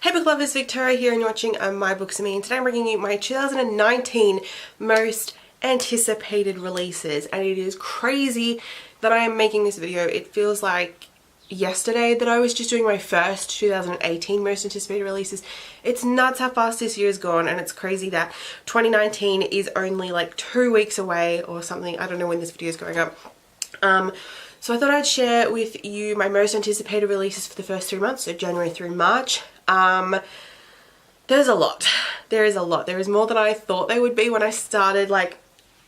Hey book lovers, Victoria here and you're watching My Books and Me, and today I'm bringing you my 2019 most anticipated releases, and it is crazy that I am making this video. It feels like yesterday that I was just doing my first 2018 most anticipated releases. It's nuts how fast this year has gone, and it's crazy that 2019 is only like 2 weeks away or something. I don't know when this video is going up. So I thought I'd share with you my most anticipated releases for the first 3 months, so January through March. There's a lot. There is a lot. There is more than I thought there would be when I started like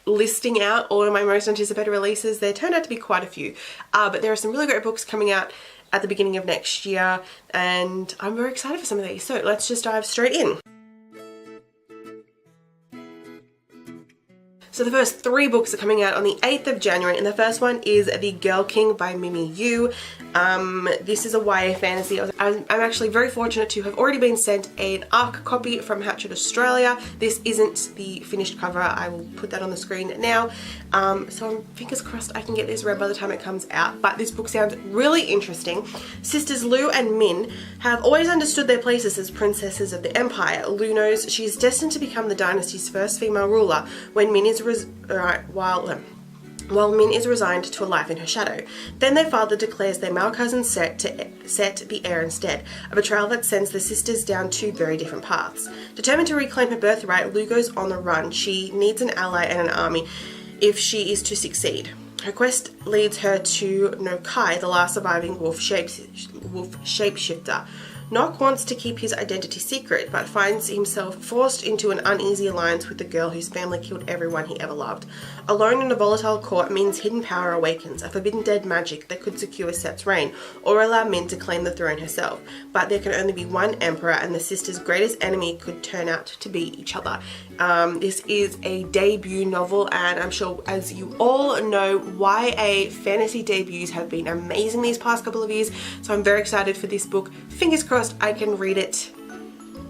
listing out all of my most anticipated releases. There turned out to be quite a few, but there are some really great books coming out at the beginning of next year, and I'm very excited for some of these. So let's just dive straight in. So the first 3 books are coming out on the 8th of January, and the first one is The Girl King by Mimi Yu. This is a YA fantasy. I'm actually very fortunate to have already been sent an ARC copy from Hatchet Australia. This isn't the finished cover. I will put that on the screen now. So I'm fingers crossed I can get this read by the time it comes out. But this book sounds really interesting. Sisters Lu and Min have always understood their places as princesses of the empire. Lu knows she is destined to become the dynasty's first female ruler when Min is while Min is resigned to a life in her shadow. Then their father declares their male cousin Set the heir instead, a betrayal that sends the sisters down 2 very different paths. Determined to reclaim her birthright, Lu goes on the run. She needs an ally and an army if she is to succeed. Her quest leads her to Nokai, the last surviving wolf shapeshifter. Nock wants to keep his identity secret, but finds himself forced into an uneasy alliance with the girl whose family killed everyone he ever loved. Alone in a volatile court, Min's hidden power awakens, a forbidden dead magic that could secure Set's reign, or allow Min to claim the throne herself. But there can only be one emperor, and the sisters' greatest enemy could turn out to be each other. This is a debut novel, and I'm sure, as you all know, YA fantasy debuts have been amazing these past couple of years, so I'm very excited for this book. Fingers crossed I can read it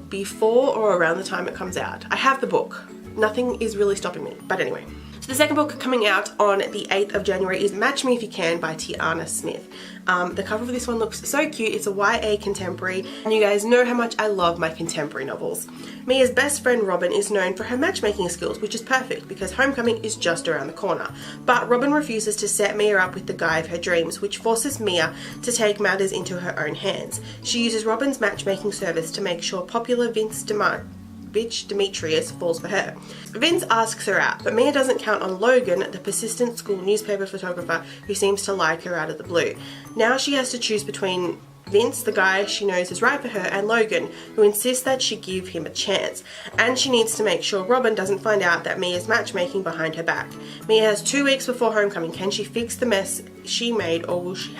before or around the time it comes out. I have the book. Nothing is really stopping me. But anyway. So the second book coming out on the 8th of January is Match Me If You Can by Tiana Smith. The cover of this one looks so cute. It's a YA contemporary, and you guys know how much I love my contemporary novels. Mia's best friend Robin is known for her matchmaking skills, which is perfect because homecoming is just around the corner. But Robin refuses to set Mia up with the guy of her dreams, which forces Mia to take matters into her own hands. She uses Robin's matchmaking service to make sure popular Demetrius falls for her. Vince asks her out, but Mia doesn't count on Logan, the persistent school newspaper photographer who seems to like her out of the blue. Now she has to choose between Vince, the guy she knows is right for her, and Logan, who insists that she give him a chance. And she needs to make sure Robin doesn't find out that Mia's matchmaking behind her back. Mia has 2 weeks before homecoming. Can she fix the mess she made, or will she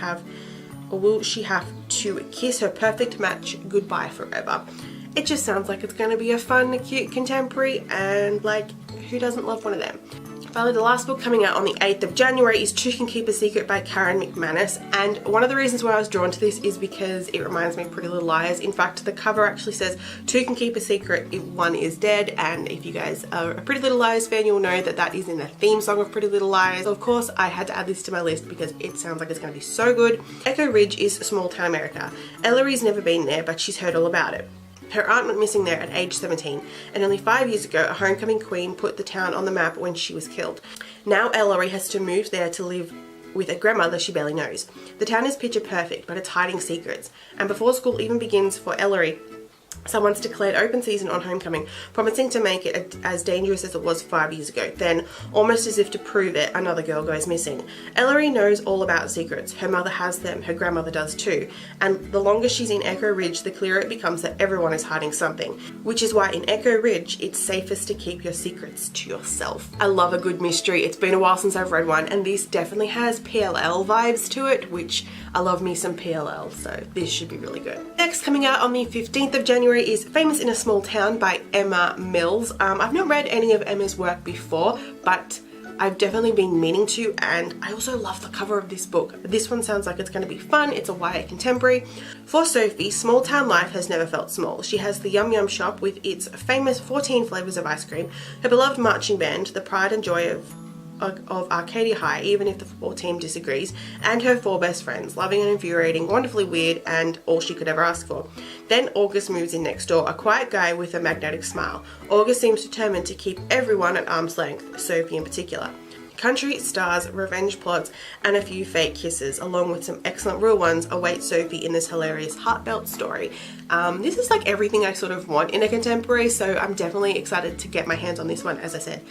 have to kiss her perfect match goodbye forever? It just sounds like it's going to be a fun, cute contemporary, and like, who doesn't love one of them? Finally, the last book coming out on the 8th of January is Two Can Keep a Secret by Karen McManus, and one of the reasons why I was drawn to this is because it reminds me of Pretty Little Liars. In fact, the cover actually says 2 can keep a secret if one is dead, and if you guys are a Pretty Little Liars fan, you'll know that that is in the theme song of Pretty Little Liars. So of course, I had to add this to my list because it sounds like it's going to be so good. Echo Ridge is small town America. Ellery's never been there, but she's heard all about it. Her aunt went missing there at age 17, and only 5 years ago, a homecoming queen put the town on the map when she was killed. Now Ellery has to move there to live with a grandmother she barely knows. The town is picture perfect, but it's hiding secrets. And before school even begins for Ellery, someone's declared open season on homecoming, promising to make it as dangerous as it was 5 years ago. Then, almost as if to prove it, another girl goes missing. Ellery knows all about secrets. Her mother has them, her grandmother does too. And the longer she's in Echo Ridge, the clearer it becomes that everyone is hiding something. Which is why in Echo Ridge, it's safest to keep your secrets to yourself. I love a good mystery. It's been a while since I've read one, and this definitely has PLL vibes to it, which I love me some PLL, so this should be really good. Next, coming out on the 15th of January is Famous in a Small Town by Emma Mills. I've not read any of Emma's work before, but I've definitely been meaning to, and I also love the cover of this book. This one sounds like it's going to be fun. It's a YA contemporary. For Sophie, small town life has never felt small. She has the Yum Yum shop with its famous 14 flavours of ice cream, her beloved marching band, the pride and joy of of Arcadia High, even if the football team disagrees, and her 4 best friends, loving and infuriating, wonderfully weird, and all she could ever ask for. Then August moves in next door, a quiet guy with a magnetic smile. August seems determined to keep everyone at arm's length, Sophie in particular. Country stars, revenge plots, and a few fake kisses, along with some excellent real ones, await Sophie in this hilarious heartfelt story. This is like everything I sort of want in a contemporary, so I'm definitely excited to get my hands on this one, as I said.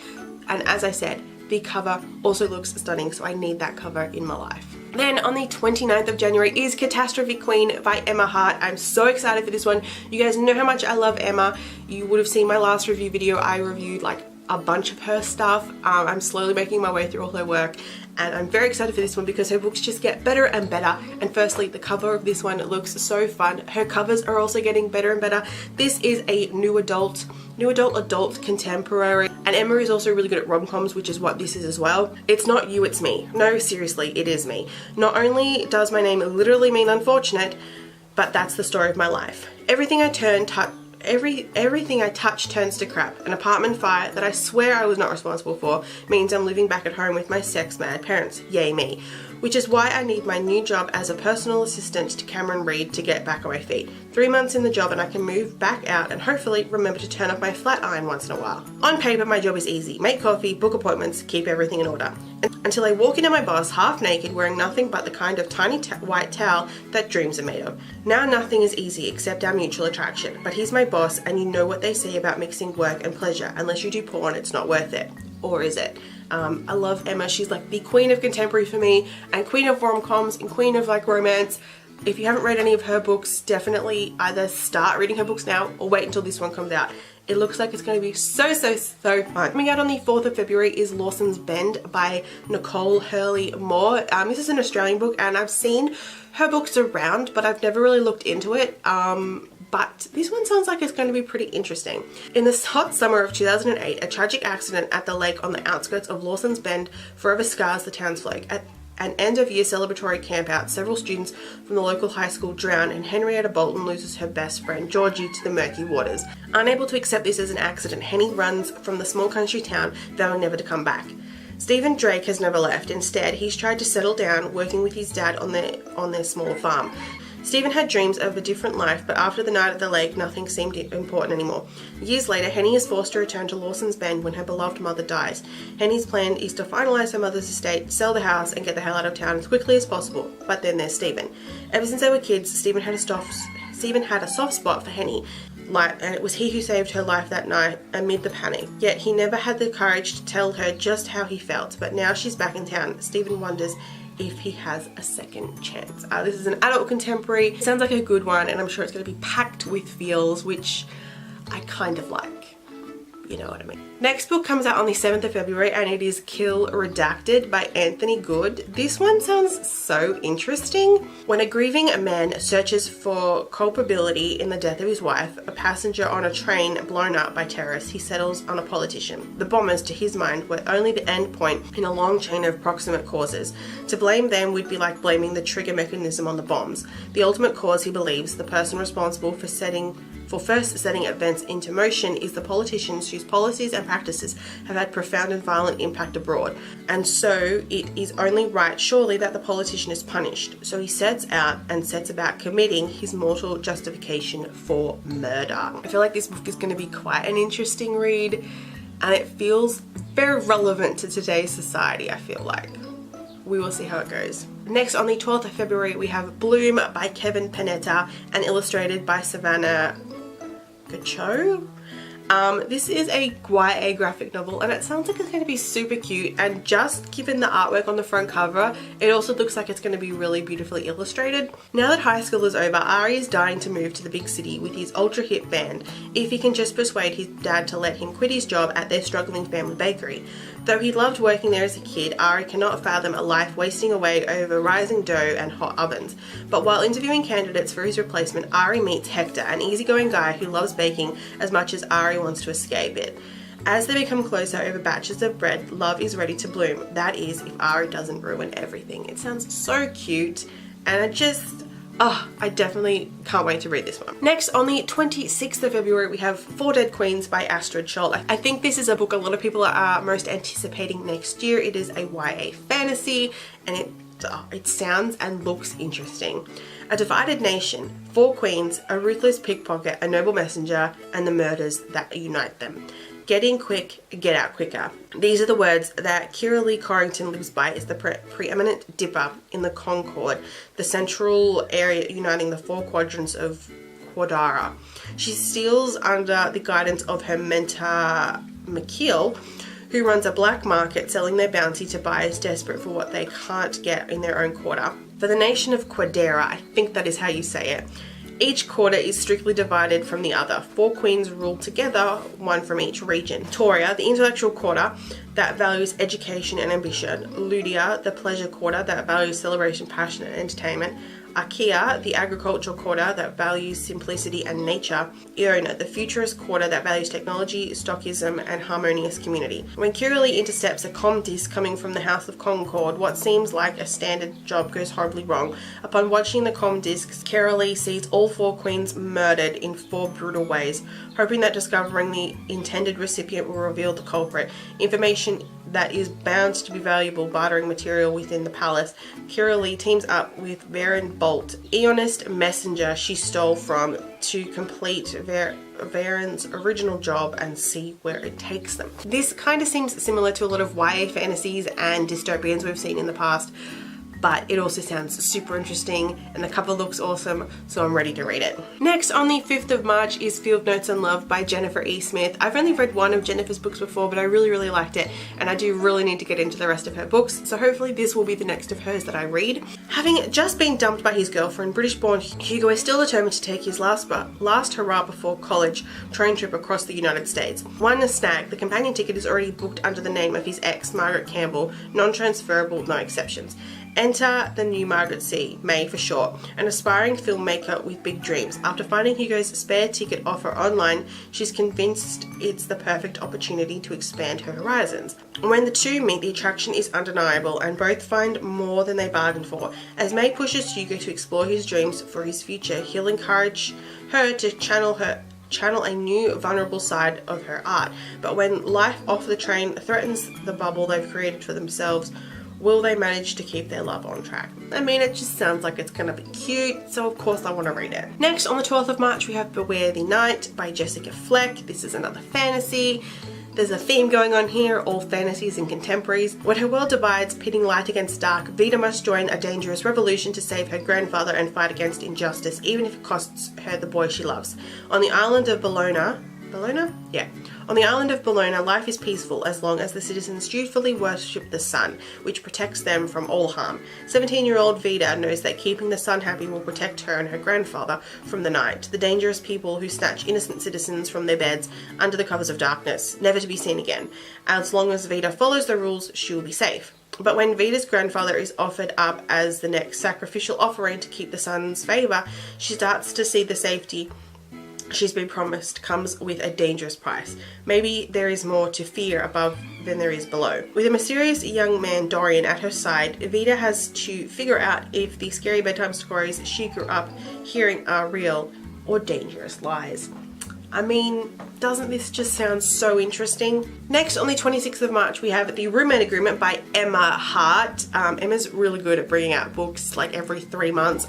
And as I said, the cover also looks stunning, so I need that cover in my life. Then on the 29th of January is Catastrophe Queen by Emma Hart. I'm so excited for this one. You guys know how much I love Emma. You would have seen my last review video. I reviewed like a bunch of her stuff. I'm slowly making my way through all her work, and I'm very excited for this one because her books just get better and better. And firstly, the cover of this one looks so fun. Her covers are also getting better and better. This is a new adult contemporary, and Emma is also really good at rom-coms, which is what this is as well. It's not you, it's me. No, seriously, it is me. Not only does my name literally mean unfortunate, but that's the story of my life. Everything I touch turns to crap. An apartment fire that I swear I was not responsible for means I'm living back at home with my sex-mad parents. Yay me. Which is why I need my new job as a personal assistant to Cameron Reed to get back on my feet. 3 months in the job and I can move back out and hopefully remember to turn off my flat iron once in a while. On paper, my job is easy. Make coffee, book appointments, keep everything in order. Until I walk into my boss half naked, wearing nothing but the kind of tiny white towel that dreams are made of. Now nothing is easy except our mutual attraction, but he's my boss, and you know what they say about mixing work and pleasure. Unless you do porn, it's not worth it. Or is it? I love Emma. She's like the queen of contemporary for me, and queen of rom-coms, and queen of like romance. If you haven't read any of her books, definitely either start reading her books now or wait until this one comes out. It looks like it's going to be so fun. Coming out on the 4th of February is Lawson's Bend by Nicole Hurley Moore. This is an Australian book, and I've seen her books around, but I've never really looked into it. But this one sounds like it's going to be pretty interesting. In the hot summer of 2008, a tragic accident at the lake on the outskirts of Lawson's Bend forever scars the townsfolk. At an end-of-year celebratory campout, several students from the local high school drown, and Henrietta Bolton loses her best friend, Georgie, to the murky waters. Unable to accept this as an accident, Henny runs from the small country town, vowing never to come back. Stephen Drake has never left. Instead, he's tried to settle down, working with his dad on their small farm. Stephen had dreams of a different life, but after the night at the lake, nothing seemed important anymore. Years later, Henny is forced to return to Lawson's Bend when her beloved mother dies. Henny's plan is to finalise her mother's estate, sell the house, and get the hell out of town as quickly as possible. But then there's Stephen. Ever since they were kids, Stephen had a soft spot for Henny, and it was he who saved her life that night amid the panic. Yet he never had the courage to tell her just how he felt. But now she's back in town. Stephen wonders if he has a second chance. This is an adult contemporary. It sounds like a good one, and I'm sure it's going to be packed with feels, which I kind of like. You know what I mean. Next book comes out on the 7th of February, and it is Kill Redacted by Anthony Good. This one sounds so interesting. When a grieving man searches for culpability in the death of his wife, a passenger on a train blown up by terrorists, he settles on a politician. The bombers, to his mind, were only the end point in a long chain of proximate causes. To blame them would be like blaming the trigger mechanism on the bombs. The ultimate cause, he believes, the person responsible for first setting events into motion is the politicians whose policies and practices have had profound and violent impact abroad. And so it is only right, surely, that the politician is punished. So he sets about committing his mortal justification for murder. I feel like this book is going to be quite an interesting read, and it feels very relevant to today's society, I feel like. We will see how it goes. Next, on the 12th of February, we have Bloom by Kevin Panetta and illustrated by Savannah Gacho. This is a YA graphic novel, and it sounds like it's going to be super cute, and just given the artwork on the front cover, it also looks like it's going to be really beautifully illustrated. Now that high school is over, Ari is dying to move to the big city with his ultra hip band, if he can just persuade his dad to let him quit his job at their struggling family bakery. Though he loved working there as a kid, Ari cannot fathom a life wasting away over rising dough and hot ovens. But while interviewing candidates for his replacement, Ari meets Hector, an easygoing guy who loves baking as much as Ari wants to escape it. As they become closer over batches of bread, love is ready to bloom. That is, if Ari doesn't ruin everything. It sounds so cute, and I just Oh, I definitely can't wait to read this one. Next, on the 26th of February, we have Four Dead Queens by Astrid Scholl. I think this is a book a lot of people are most anticipating next year. It is a YA fantasy, and it sounds and looks interesting. A divided nation, four queens, a ruthless pickpocket, a noble messenger, and the murders that unite them. Get in quick, get out quicker. These are the words that Kira Lee Corrington lives by as the preeminent dipper in the Concord, the central area uniting the four quadrants of Quadara. She steals under the guidance of her mentor, McKeel, who runs a black market selling their bounty to buyers desperate for what they can't get in their own quarter. For the nation of Quadara, I think that is how you say it, each quarter is strictly divided from the other. Four queens rule together, one from each region. Toria, the intellectual quarter that values education and ambition. Ludia, the pleasure quarter that values celebration, passion and entertainment. Archaea, the agricultural quarter that values simplicity and nature. Iona, the futurist quarter that values technology, stoicism and harmonious community. When Kira Lee intercepts a comm disc coming from the House of Concord, what seems like a standard job goes horribly wrong. Upon watching the comm discs, Kira Lee sees all four queens murdered in four brutal ways. Hoping that discovering the intended recipient will reveal the culprit, information that is bound to be valuable bartering material within the palace, Kira Lee teams up with Varen Bolt, Eonist messenger she stole from, to complete Varen's original job and see where it takes them. This kind of seems similar to a lot of YA fantasies and dystopians we've seen in the past, but it also sounds super interesting and the cover looks awesome, so I'm ready to read it. Next, on the 5th of March is Field Notes on Love by Jennifer E. Smith. I've only read one of Jennifer's books before, but I really liked it, and I do really need to get into the rest of her books, so hopefully this will be the next of hers that I read. Having just been dumped by his girlfriend, British-born Hugo is still determined to take his last hurrah before college train trip across the United States. One snag, the companion ticket is already booked under the name of his ex, Margaret Campbell, non-transferable, no exceptions. Enter the new Margaret C, May for short, an aspiring filmmaker with big dreams. After finding Hugo's spare ticket offer online, she's convinced it's the perfect opportunity to expand her horizons. When the two meet, the attraction is undeniable and both find more than they bargained for. As May pushes Hugo to explore his dreams for his future, he'll encourage her to channel a new vulnerable side of her art. But when life off the train threatens the bubble they've created for themselves, will they manage to keep their love on track? I mean, it just sounds like it's gonna be cute, so of course I want to read it. Next, on the 12th of March, we have Beware the Night by Jessica Fleck. This is another fantasy. There's a theme going on here, all fantasies and contemporaries. When her world divides, pitting light against dark, Vida must join a dangerous revolution to save her grandfather and fight against injustice, even if it costs her the boy she loves. On the island of Bologna, on the island of Bologna, life is peaceful as long as the citizens dutifully worship the sun, which protects them from all harm. 17-year-old Vida knows that keeping the sun happy will protect her and her grandfather from the night, the dangerous people who snatch innocent citizens from their beds under the covers of darkness, never to be seen again. As long as Vida follows the rules, she will be safe. But when Vida's grandfather is offered up as the next sacrificial offering to keep the sun's favour, she starts to see the safety she's been promised comes with a dangerous price. Maybe there is more to fear above than there is below. With a mysterious young man, Dorian, at her side, Vida has to figure out if the scary bedtime stories she grew up hearing are real or dangerous lies. I mean, doesn't this just sound so interesting? Next, on the 26th of March, we have The Roommate Agreement by Emma Hart. Emma's really good at bringing out books like every 3 months.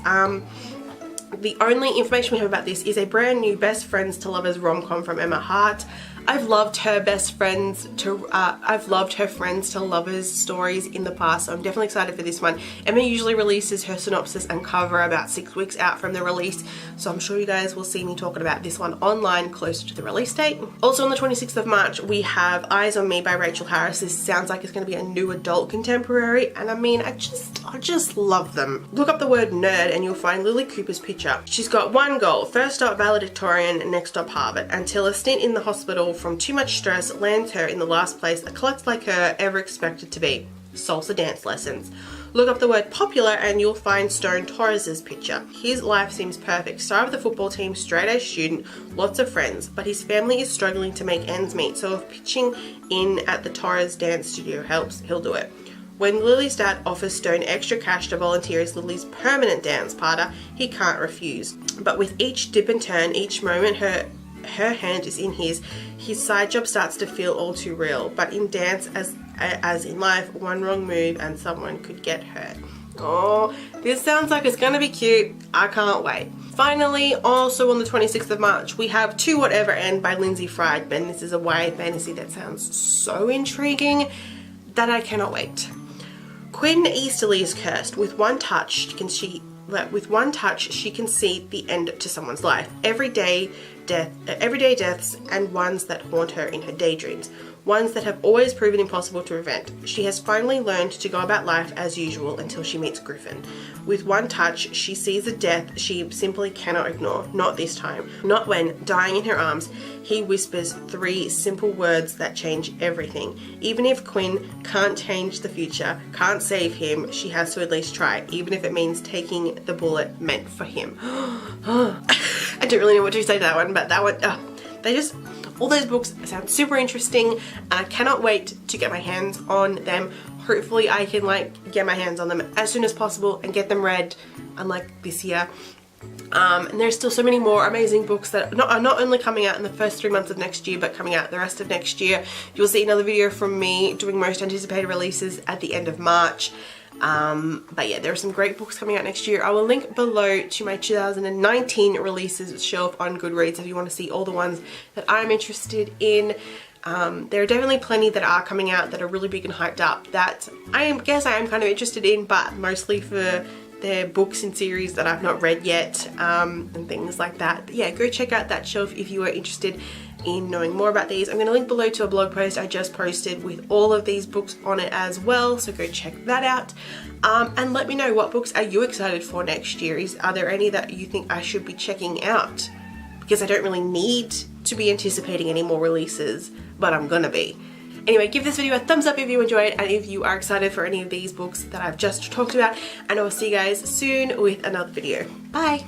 The only information we have about this is a brand new best friends to lovers rom-com from Emma Hart. I've loved her friends to lovers stories in the past, so I'm definitely excited for this one. Emma usually releases her synopsis and cover about 6 weeks out from the release, so I'm sure you guys will see me talking about this one online closer to the release date. Also on the 26th of March, we have Eyes on Me by Rachel Harris. This sounds like it's going to be a new adult contemporary, and I mean, I just love them. Look up the word nerd and you'll find Lily Cooper's picture. She's got one goal: first stop valedictorian, next stop Harvard, until a stint in the hospital from too much stress lands her in the last place a klutz like her ever expected to be: salsa dance lessons. Look up the word popular and you'll find Stone Torres's picture. His life seems perfect. Star of the football team, straight-A student, lots of friends, but his family is struggling to make ends meet, so if pitching in at the Torres dance studio helps, he'll do it. When Lily's dad offers Stone extra cash to volunteer as Lily's permanent dance partner, he can't refuse. But with each dip and turn, each moment her hand is in his side job starts to feel all too real. But in dance, as in life, one wrong move and someone could get hurt. Oh, this sounds like it's gonna be cute. I can't wait. Finally, also on the 26th of March, we have To Whatever End by Lindsay Friedman. This is a YA fantasy that sounds so intriguing that I cannot wait. Quinn Easterly is cursed. With one touch, she can see the end to someone's life. Everyday deaths, and ones that haunt her in her daydreams. Ones that have always proven impossible to prevent. She has finally learned to go about life as usual until she meets Griffin. With one touch, she sees a death she simply cannot ignore. Not this time. Not when, dying in her arms, he whispers 3 simple words that change everything. Even if Quinn can't change the future, can't save him, she has to at least try, even if it means taking the bullet meant for him. I don't really know what to say to that one, but that one, all those books sound super interesting. I cannot wait to get my hands on them. Hopefully I can get my hands on them as soon as possible and get them read, unlike this year. And there's still so many more amazing books that are not only coming out in the first 3 months of next year, but coming out the rest of next year. You'll see another video from me doing most anticipated releases at the end of March. But yeah, there are some great books coming out next year. I will link below to my 2019 releases shelf on Goodreads if you want to see all the ones that I'm interested in. There are definitely plenty that are coming out that are really big and hyped up that I am kind of interested in, but mostly for their books and series that I've not read yet, and things like that. But yeah, go check out that shelf if you are interested in knowing more about these. I'm going to link below to a blog post I just posted with all of these books on it as well, so go check that out. And let me know, what books are you excited for next year? Are there any that you think I should be checking out? Because I don't really need to be anticipating any more releases, but I'm gonna be. Anyway, give this video a thumbs up if you enjoyed and if you are excited for any of these books that I've just talked about, and I will see you guys soon with another video. Bye!